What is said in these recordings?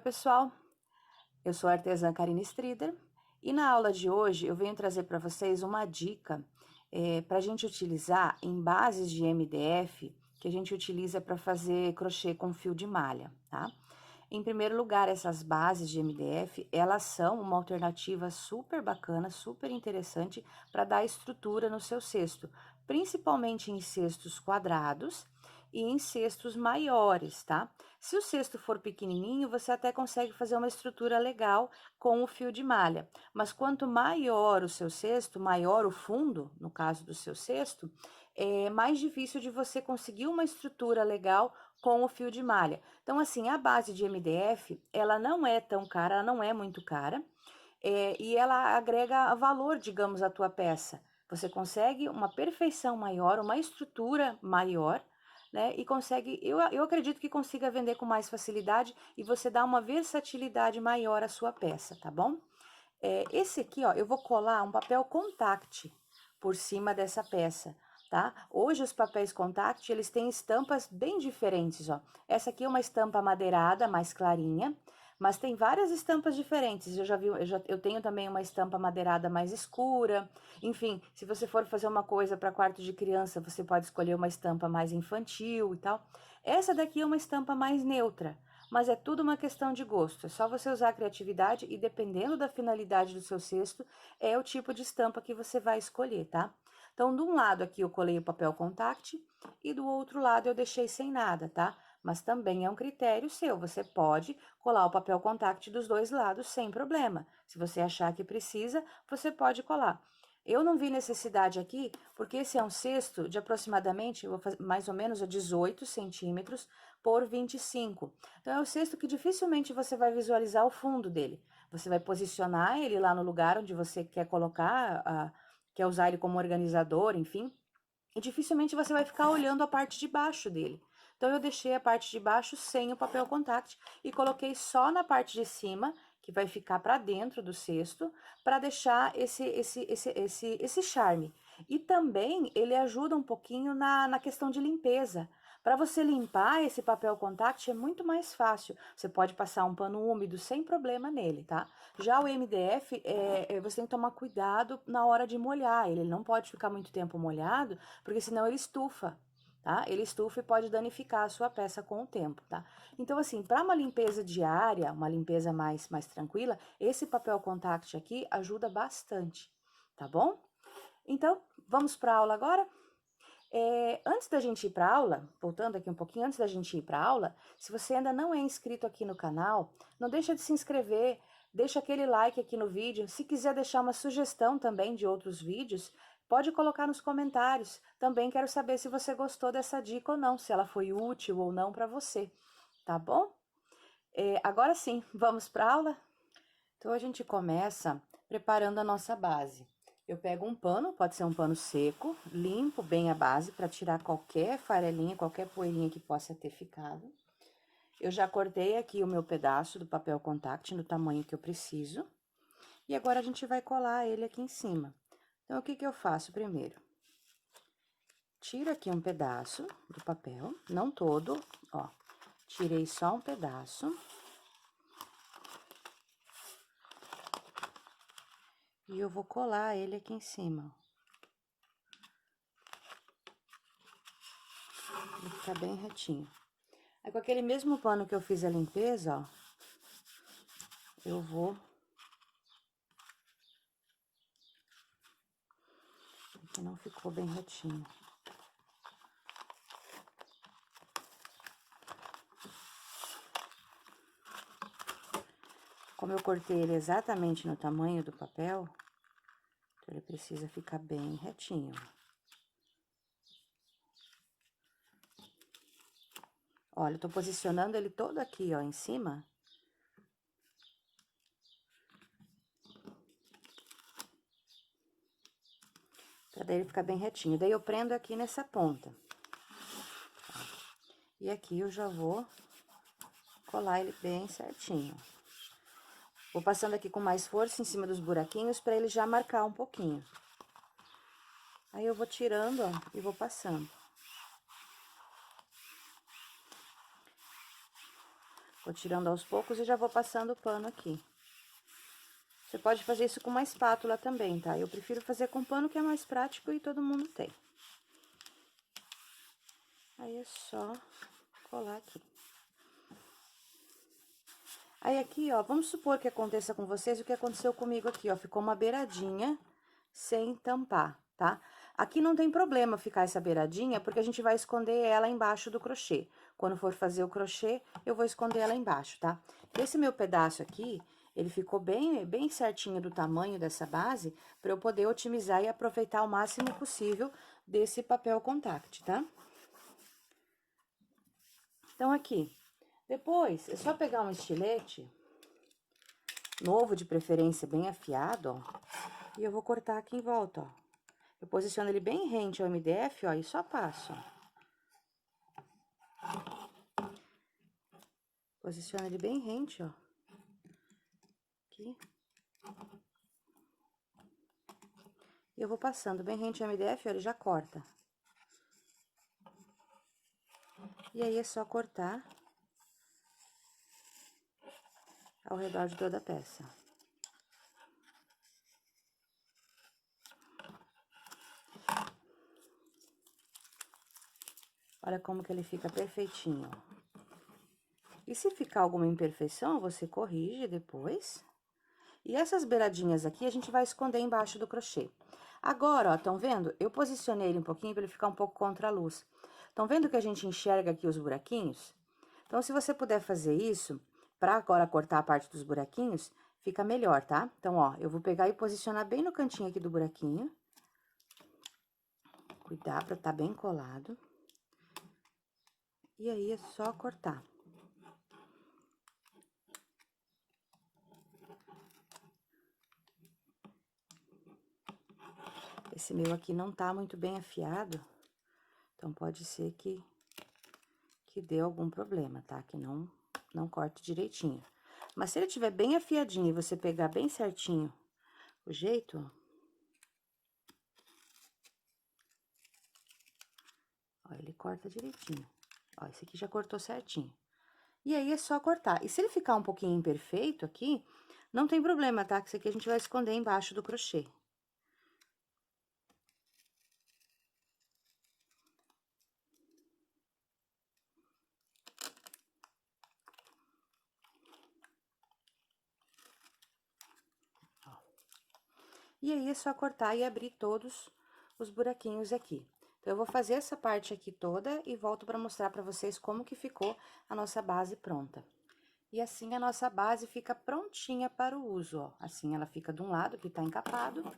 pessoal, eu sou a artesã Karine Strider e na aula de hoje eu venho trazer para vocês uma dica para a gente utilizar em bases de MDF que a gente utiliza para fazer crochê com fio de malha, tá? Em primeiro lugar, essas bases de MDF, elas são uma alternativa super bacana, super interessante para dar estrutura no seu cesto, principalmente em cestos quadrados e em cestos maiores, tá? Se o cesto for pequenininho, você até consegue fazer uma estrutura legal com o fio de malha, mas quanto maior o seu cesto, maior o fundo, no caso do seu cesto, é mais difícil de você conseguir uma estrutura legal com o fio de malha. Então, assim, a base de MDF, ela não é tão cara, ela não é muito cara, e ela agrega valor, digamos, à tua peça. Você consegue uma perfeição maior, uma estrutura maior, né? E consegue, eu acredito que consiga vender com mais facilidade e você dá uma versatilidade maior à sua peça, tá bom? Esse aqui, ó, eu vou colar um papel contact por cima dessa peça, tá? Hoje os papéis contact, eles têm estampas bem diferentes, ó. Essa aqui é uma estampa madeirada, mais clarinha, mas tem várias estampas diferentes. Eu tenho também uma estampa madeirada mais escura. Enfim, se você for fazer uma coisa para quarto de criança, você pode escolher uma estampa mais infantil e tal. Essa daqui é uma estampa mais neutra, mas é tudo uma questão de gosto. É só você usar a criatividade e dependendo da finalidade do seu cesto, é o tipo de estampa que você vai escolher, tá? Então, de um lado aqui eu colei o papel contact e do outro lado eu deixei sem nada, tá? Mas também é um critério seu, você pode colar o papel contact dos dois lados sem problema. Se você achar que precisa, você pode colar. Eu não vi necessidade aqui, porque esse é um cesto de aproximadamente, eu vou fazer mais ou menos 18 centímetros por 25. Então, é um cesto que dificilmente você vai visualizar o fundo dele. Você vai posicionar ele lá no lugar onde você quer colocar, quer usar ele como organizador, enfim, e dificilmente você vai ficar olhando a parte de baixo dele. Então, eu deixei a parte de baixo sem o papel contact e coloquei só na parte de cima, que vai ficar para dentro do cesto, para deixar esse charme. E também ele ajuda um pouquinho na questão de limpeza. Para você limpar esse papel contact é muito mais fácil. Você pode passar um pano úmido sem problema nele, tá? Já o MDF, você tem que tomar cuidado na hora de molhar. Ele não pode ficar muito tempo molhado, porque senão ele estufa, tá? Ele estufa e pode danificar a sua peça com o tempo, tá? Então, assim, para uma limpeza diária, uma limpeza mais tranquila, esse papel contact aqui ajuda bastante, tá bom? Então, vamos para a aula agora? Antes da gente ir para aula, voltando aqui um pouquinho, antes da gente ir para aula, se você ainda não é inscrito aqui no canal, não deixa de se inscrever, deixa aquele like aqui no vídeo. Se quiser deixar uma sugestão também de outros vídeos, pode colocar nos comentários. Também quero saber se você gostou dessa dica ou não, se ela foi útil ou não para você, tá bom? Agora sim, vamos para aula? Então, a gente começa preparando a nossa base. Eu pego um pano, pode ser um pano seco, limpo bem a base para tirar qualquer farelinha, qualquer poeirinha que possa ter ficado. Eu já cortei aqui o meu pedaço do papel contact no tamanho que eu preciso. E agora a gente vai colar ele aqui em cima. Então, o que que eu faço primeiro? Tiro aqui um pedaço do papel, não todo, ó. Tirei só um pedaço. E eu vou colar ele aqui em cima, ó. Vai ficar bem retinho. Aí, com aquele mesmo pano que eu fiz a limpeza, ó, eu vou... Aqui não ficou bem retinho. Como eu cortei ele exatamente no tamanho do papel, então ele precisa ficar bem retinho. Olha, eu tô posicionando ele todo aqui, ó, em cima. Pra daí ele ficar bem retinho. Daí eu prendo aqui nessa ponta. E aqui eu já vou colar ele bem certinho. Vou passando aqui com mais força em cima dos buraquinhos pra ele já marcar um pouquinho. Aí eu vou tirando, ó, e vou passando. Vou tirando aos poucos e já vou passando o pano aqui. Você pode fazer isso com uma espátula também, tá? Eu prefiro fazer com pano, que é mais prático e todo mundo tem. Aí é só colar aqui. Aí aqui, ó, vamos supor que aconteça com vocês o que aconteceu comigo aqui, ó. Ficou uma beiradinha sem tampar, tá? Aqui não tem problema ficar essa beiradinha, porque a gente vai esconder ela embaixo do crochê. Quando for fazer o crochê, eu vou esconder ela embaixo, tá? Esse meu pedaço aqui, ele ficou bem certinho do tamanho dessa base, para eu poder otimizar e aproveitar o máximo possível desse papel contact, tá? Então, aqui, depois, é só pegar um estilete, novo de preferência, bem afiado, ó, e eu vou cortar aqui em volta, ó. Eu posiciono ele bem rente ao MDF, ó, e só passo, ó. Posiciono ele bem rente, ó. Aqui. E eu vou passando bem rente ao MDF, ó, ele já corta. E aí, é só cortar ao redor de toda a peça. Olha como que ele fica perfeitinho, ó. E se ficar alguma imperfeição, você corrige depois. E essas beiradinhas aqui, a gente vai esconder embaixo do crochê. Agora, ó, estão vendo? Eu posicionei ele um pouquinho para ele ficar um pouco contra a luz. Estão vendo que a gente enxerga aqui os buraquinhos? Então, se você puder fazer isso, para agora cortar a parte dos buraquinhos, fica melhor, tá? Então, ó, eu vou pegar e posicionar bem no cantinho aqui do buraquinho. Cuidar para tá bem colado. E aí, é só cortar. Esse meu aqui não tá muito bem afiado, então pode ser que dê algum problema, tá? Que não corte direitinho. Mas se ele tiver bem afiadinho e você pegar bem certinho o jeito, ó, ele corta direitinho. Ó, esse aqui já cortou certinho. E aí, é só cortar. E se ele ficar um pouquinho imperfeito aqui, não tem problema, tá? Que isso aqui a gente vai esconder embaixo do crochê. Ó. E aí, é só cortar e abrir todos os buraquinhos aqui. Então, eu vou fazer essa parte aqui toda e volto para mostrar para vocês como que ficou a nossa base pronta. E assim, a nossa base fica prontinha para o uso, ó. Assim, ela fica de um lado que tá encapado,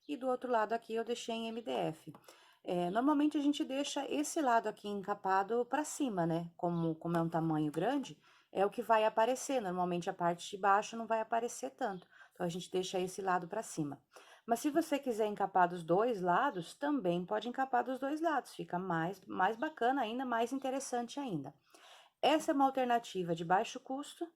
e do outro lado aqui eu deixei em MDF. Normalmente, a gente deixa esse lado aqui encapado para cima, né? Como é um tamanho grande, é o que vai aparecer. Normalmente, a parte de baixo não vai aparecer tanto. Então, a gente deixa esse lado para cima. Mas se você quiser encapar dos dois lados, também pode encapar dos dois lados. Fica mais bacana ainda, mais interessante ainda. Essa é uma alternativa de baixo custo.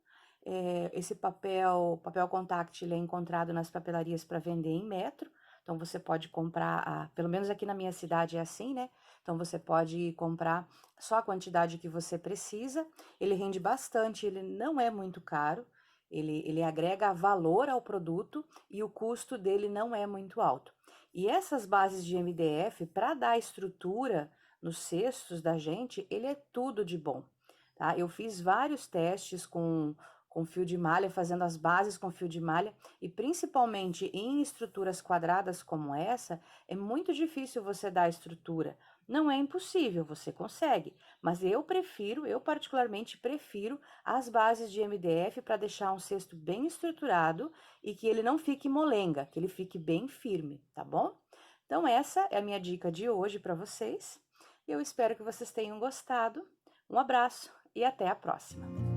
Esse papel contact, ele é encontrado nas papelarias para vender em metro. Então, você pode comprar, pelo menos aqui na minha cidade é assim, né? Então, você pode comprar só a quantidade que você precisa. Ele rende bastante, ele não é muito caro. Ele agrega valor ao produto e o custo dele não é muito alto. E essas bases de MDF, para dar estrutura nos cestos da gente, ele é tudo de bom, tá? Eu fiz vários testes com fio de malha, fazendo as bases com fio de malha, e principalmente em estruturas quadradas como essa, é muito difícil você dar estrutura. Não é impossível, você consegue, mas eu particularmente prefiro as bases de MDF para deixar um cesto bem estruturado e que ele não fique molenga, que ele fique bem firme, tá bom? Então, essa é a minha dica de hoje para vocês. Eu espero que vocês tenham gostado. Um abraço e até a próxima!